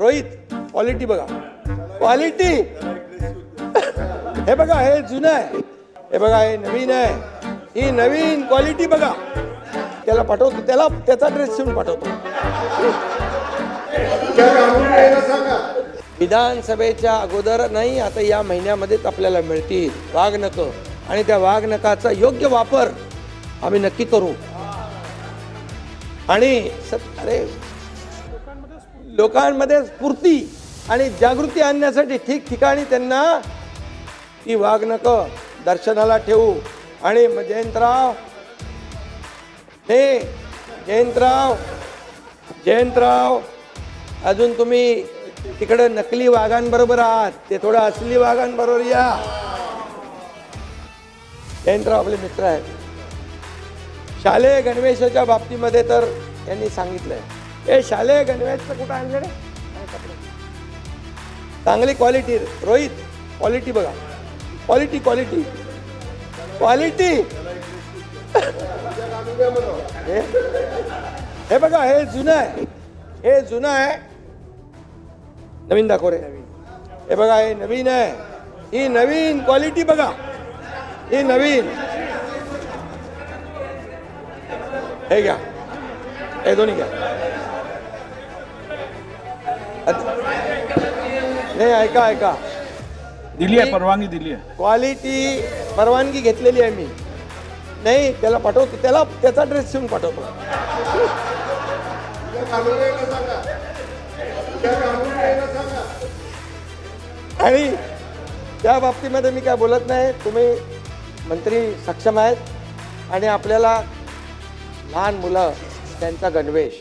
Rohit quality बघा, quality हे बघा, हे जुनं आहे, हे बघा, हे नवीन आहे, ही नवीन क्वालिटी बघा. त्याला पाठवतो, त्याला त्याचा ड्रेस शिवून पाठवतो. विधानसभेच्या अगोदर नाही, आता या महिन्यामध्येच आपल्याला मिळतील वाघनखं आणि त्या वाघनखाचा योग्य वापर आम्ही नक्की करू. आणि अरे लोकांमध्ये स्फूर्ती आणि जागृती आणण्यासाठी ठिकठिकाणी त्यांना ती वाघनखं दर्शनाला ठेवू. आणि जयंतराव, हे जयंतराव अजून तुम्ही तिकडे नकली वाघांबरोबर आहात, ते थोडं असली वाघांबरोबर या. जयंतराव आपले मित्र आहेत. शालेय गणवेशाच्या बाबतीमध्ये तर यांनी सांगितलंय, हे शालेय गणवेशचं कुठं आणलं रे, चांगली क्वालिटी. रोहित क्वालिटी बघा, क्वालिटी क्वालिटी क्वालिटी हे बघा, हे जुनं आहे, हे जुनं आहे, नवीन दाखव रे. हे बघा, हे नवीन आहे, ही नवीन क्वालिटी बघा, ही नवीन. हे घ्या, हे दोन्ही घ्या. नाही, ऐका ऐका, दिली आहे, परवानगी दिली आहे. क्वालिटी परवानगी घेतलेली आहे मी. नाही, त्याला पाठवतो, त्याला त्याचा ड्रेस शिवून पाठवतो. आणि त्या बाबतीमध्ये मी काय बोलत नाही. तुम्ही मंत्री सक्षम आहेत आणि आपल्याला लहान मुलं त्यांचा गणवेश